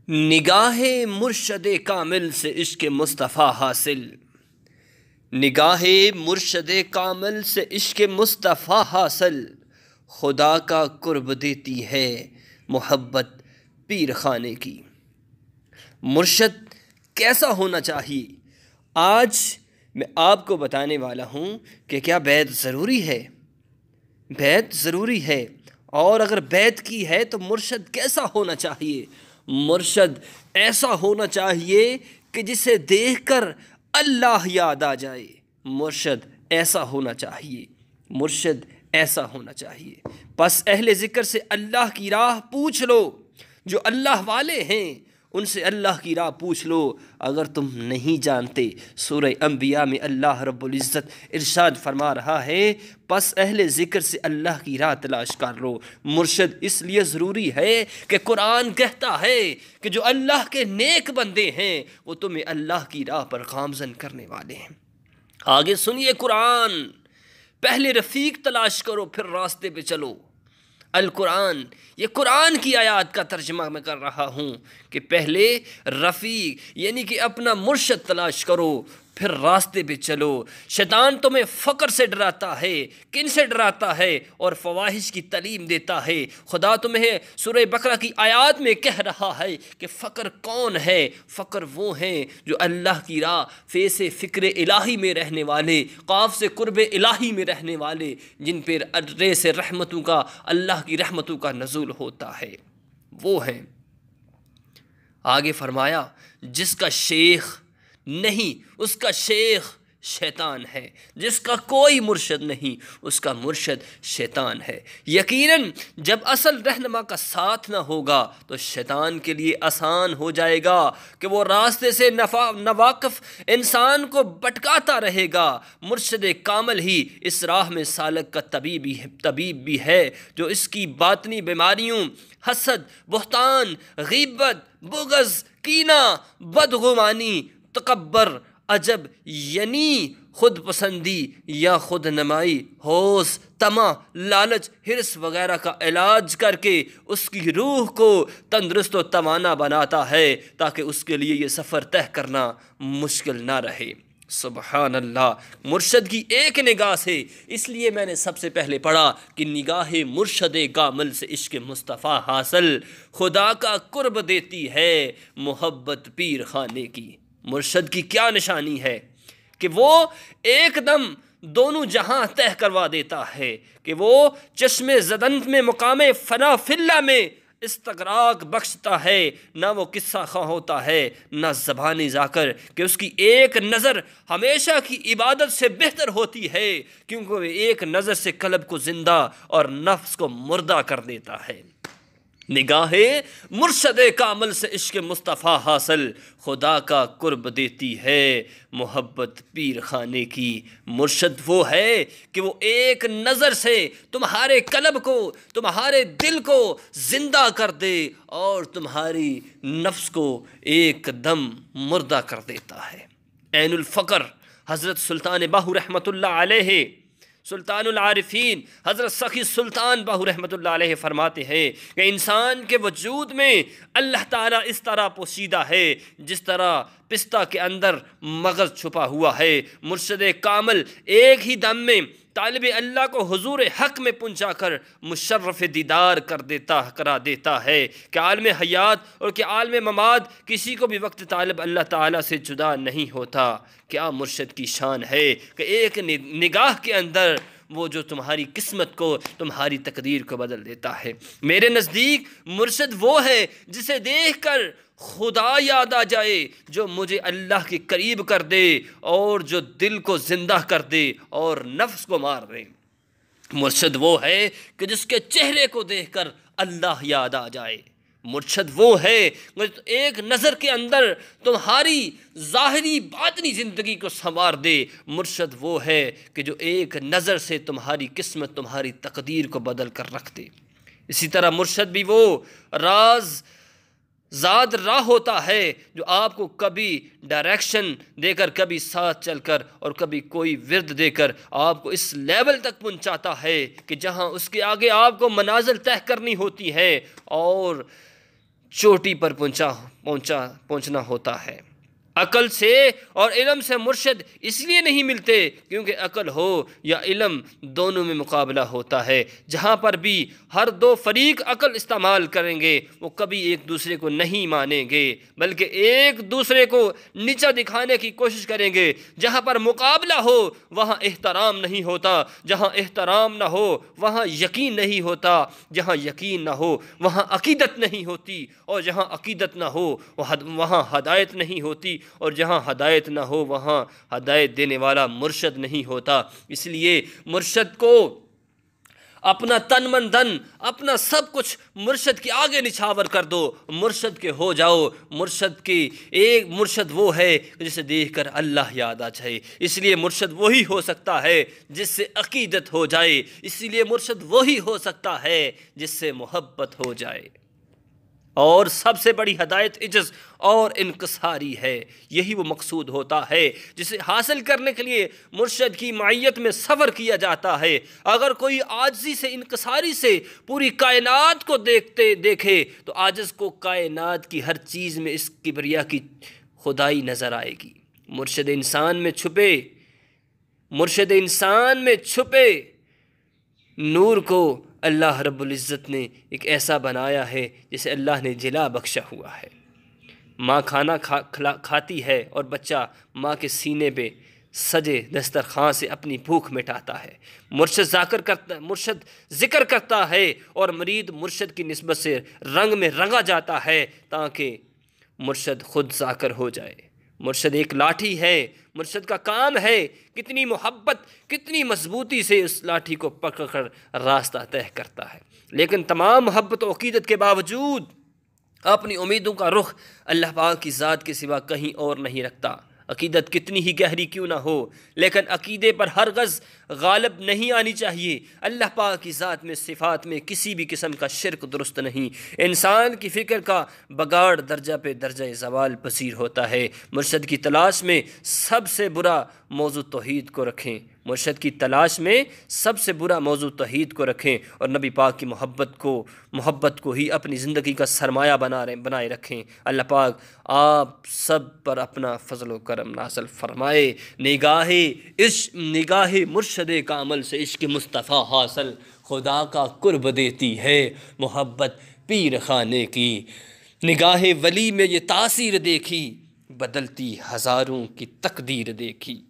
نگاہ مرشد کامل سے عشق مصطفیٰ حاصل، نگاہ مرشد کامل سے عشق مصطفیٰ حاصل، خدا کا قرب دیتی ہے محبت پیر خانے کی۔ مرشد کیسا ہونا چاہیے؟ آج میں آپ کو بتانے والا ہوں کہ کیا بیعت ضروری ہے؟ بیعت ضروری ہے، اور اگر بیعت کی ہے تو مرشد کیسا ہونا چاہیے؟ مرشد ایسا ہونا چاہیے کہ جسے دیکھ کر اللہ یاد آ جائے۔ مرشد ایسا ہونا چاہیے، مرشد ایسا ہونا چاہیے۔ پس اہل ذکر سے اللہ کی راہ پوچھ لو، جو اللہ والے ہیں ان سے اللہ کی راہ پوچھ لو۔ اگر تم نہیں جانتے، سورہ انبیاء میں اللہ رب العزت ارشاد فرما رہا ہے، پس اہل ذکر سے اللہ کی راہ تلاش کر لو۔ مرشد اس لیے ضروری ہے کہ قرآن کہتا ہے کہ جو اللہ کے نیک بندے ہیں وہ تمہیں اللہ کی راہ پر گامزن کرنے والے ہیں۔ آگے سنیے قرآن، پہلے رفیق تلاش کرو پھر راستے پہ چلو۔ القرآن، یہ قرآن کی آیات کا ترجمہ میں کر رہا ہوں کہ پہلے رفیق یعنی کہ اپنا مرشد تلاش کرو پھر راستے پہ چلو۔ شیطان تمہیں فقر سے ڈراتا ہے، کن سے ڈراتا ہے؟ اور فواحش کی تعلیم دیتا ہے۔ خدا تمہیں سورہ بقرہ کی آیات میں کہہ رہا ہے کہ فقر کون ہے؟ فقر وہ ہیں جو اللہ کی راہ، فے سے فکر الہی میں رہنے والے، قاف سے قرب الہی میں رہنے والے، جن پر ارے سے رحمتوں کا، اللہ کی رحمتوں کا نزول ہوتا ہے، وہ ہیں۔ آگے فرمایا جس کا شیخ نہیں، اس کا شیخ شیطان ہے، جس کا کوئی مرشد نہیں، اس کا مرشد شیطان ہے۔ یقیناً جب اصل رہنما کا ساتھ نہ ہوگا تو شیطان کے لیے آسان ہو جائے گا کہ وہ راستے سے ناواقف انسان کو بھٹکاتا رہے گا۔ مرشد کامل ہی اس راہ میں سالک کا طبیب بھی ہے، جو اس کی باطنی بیماریوں، حسد، بہتان، غیبت، بغض، کینہ، بدگمانی، تکبر، عجب یعنی خود پسندی یا خود نمائی، حوث، طمع، لالچ، حرص وغیرہ کا علاج کر کے اس کی روح کو تندرست و توانا بناتا ہے، تاکہ اس کے لیے یہ سفر طے کرنا مشکل نہ رہے۔ سبحان اللہ! مرشد کی ایک نگاہ سے، اس لیے میں نے سب سے پہلے پڑھا کہ نگاہ مرشد کامل سے عشق مصطفیٰ حاصل، خدا کا قرب دیتی ہے محبت پیر خانے کی۔ مرشد کی کیا نشانی ہے؟ کہ وہ ایک دم دونوں جہاں طے کروا دیتا ہے، کہ وہ چشم زدن میں مقام فنا فی اللہ میں استغراق بخشتا ہے، نہ وہ قصہ خواہ ہوتا ہے نہ زبانی ذاکر، کہ اس کی ایک نظر ہمیشہ کی عبادت سے بہتر ہوتی ہے، کیونکہ وہ ایک نظر سے قلب کو زندہ اور نفس کو مردہ کر دیتا ہے۔ نگاہ مرشد کامل سے عشق مصطفیٰ حاصل، خدا کا قرب دیتی ہے محبت پیر خانے کی۔ مرشد وہ ہے کہ وہ ایک نظر سے تمہارے قلب کو، تمہارے دل کو زندہ کر دے اور تمہاری نفس کو ایک دم مردہ کر دیتا ہے۔ عین الفقر حضرت سلطان باہو رحمۃ اللہ علیہ، سلطان العارفین حضرت سخی سلطان باہو رحمۃ اللہ علیہ فرماتے ہیں کہ انسان کے وجود میں اللہ تعالیٰ اس طرح پوشیدہ ہے جس طرح پستہ کے اندر مغز چھپا ہوا ہے۔ مرشد کامل ایک ہی دم میں طالب اللہ کو حضور حق میں پہنچا کر مشرف دیدار کرا دیتا ہے کہ عالم حیات اور کہ عالم مماد کسی کو بھی وقت طالب اللہ تعالیٰ سے جدا نہیں ہوتا۔ کیا مرشد کی شان ہے کہ ایک نگاہ کے اندر وہ جو تمہاری قسمت کو، تمہاری تقدیر کو بدل دیتا ہے۔ میرے نزدیک مرشد وہ ہے جسے دیکھ کر خدا یاد آ جائے، جو مجھے اللہ کے قریب کر دے اور جو دل کو زندہ کر دے اور نفس کو مار دے۔ مرشد وہ ہے کہ جس کے چہرے کو دیکھ کر اللہ یاد آ جائے۔ مرشد وہ ہے ایک نظر کے اندر تمہاری ظاہری باطنی زندگی کو سنوار دے۔ مرشد وہ ہے کہ جو ایک نظر سے تمہاری قسمت، تمہاری تقدیر کو بدل کر رکھ دے۔ اسی طرح مرشد بھی وہ راز ذات راہ ہوتا ہے جو آپ کو کبھی ڈائریکشن دے کر، کبھی ساتھ چل کر اور کبھی کوئی ورد دے کر آپ کو اس لیول تک پہنچاتا ہے کہ جہاں اس کے آگے آپ کو منازل طے کرنی ہوتی ہے اور چوٹی پر پہنچنا ہوتا ہے۔ عقل سے اور علم سے مرشد اس لیے نہیں ملتے کیونکہ عقل ہو یا علم دونوں میں مقابلہ ہوتا ہے۔ جہاں پر بھی ہر دو فریق عقل استعمال کریں گے وہ کبھی ایک دوسرے کو نہیں مانیں گے بلکہ ایک دوسرے کو نیچا دکھانے کی کوشش کریں گے۔ جہاں پر مقابلہ ہو وہاں احترام نہیں ہوتا، جہاں احترام نہ ہو وہاں یقین نہیں ہوتا، جہاں یقین نہ ہو وہاں عقیدت نہیں ہوتی، اور جہاں عقیدت نہ ہو وہاں ہدایت نہیں ہوتی، اور جہاں ہدایت نہ ہو وہاں ہدایت دینے والا مرشد نہیں ہوتا۔ اس لیے مرشد کو اپنا تن من دھن، اپنا سب کچھ مرشد کے آگے نچھاور کر دو، مرشد کے ہو جاؤ۔ مرشد وہ ہے جسے دیکھ کر اللہ یاد آ جائے، اس لیے مرشد وہی ہو سکتا ہے جس سے عقیدت ہو جائے، اس لیے مرشد وہی ہو سکتا ہے جس سے محبت ہو جائے۔ اور سب سے بڑی ہدایت عجز اور انکساری ہے، یہی وہ مقصود ہوتا ہے جسے حاصل کرنے کے لیے مرشد کی معیت میں صبر کیا جاتا ہے۔ اگر کوئی عاجزی سے، انکساری سے پوری کائنات کو دیکھے تو عاجز کو کائنات کی ہر چیز میں اس کبریا کی خدائی نظر آئے گی۔ مرشد انسان میں چھپے نور کو اللہ رب العزت نے ایک ایسا بنایا ہے جسے اللہ نے جلا بخشا ہوا ہے۔ ماں کھانا کھاتی ہے اور بچہ ماں کے سینے پہ سجے دسترخوان سے اپنی بھوک مٹاتا ہے۔ مرشد ذکر کرتا ہے اور مرید مرشد کی نسبت سے رنگ میں رنگا جاتا ہے تاکہ مرشد خود ذاکر ہو جائے۔ مرشد ایک لاٹھی ہے، مرشد کا کام ہے کتنی محبت، کتنی مضبوطی سے اس لاٹھی کو پکڑ کر راستہ طے کرتا ہے، لیکن تمام محبت و عقیدت کے باوجود اپنی امیدوں کا رخ اللہ پاک کی ذات کے سوا کہیں اور نہیں رکھتا۔ عقیدت کتنی ہی گہری کیوں نہ ہو لیکن عقیدے پر ہرگز غالب نہیں آنی چاہیے۔ اللہ پاک کی ذات میں، صفات میں کسی بھی قسم کا شرک درست نہیں۔ انسان کی فکر کا بگاڑ درجہ پہ درجہ زوال پذیر ہوتا ہے۔ مرشد کی تلاش میں سب سے برا موضوع توحید کو رکھیں، مرشد کی تلاش میں سب سے برا موضوع توحید کو رکھیں اور نبی پاک کی محبت کو ہی اپنی زندگی کا سرمایہ بنائے رکھیں۔ اللہ پاک آپ سب پر اپنا فضل و کرم نازل فرمائے۔ نگاہ مرشد کامل سے عشق مصطفیٰ حاصل، خدا کا قرب دیتی ہے محبت پیر خانے کی۔ نگاہ ولی میں یہ تاثیر دیکھی، بدلتی ہزاروں کی تقدیر دیکھی۔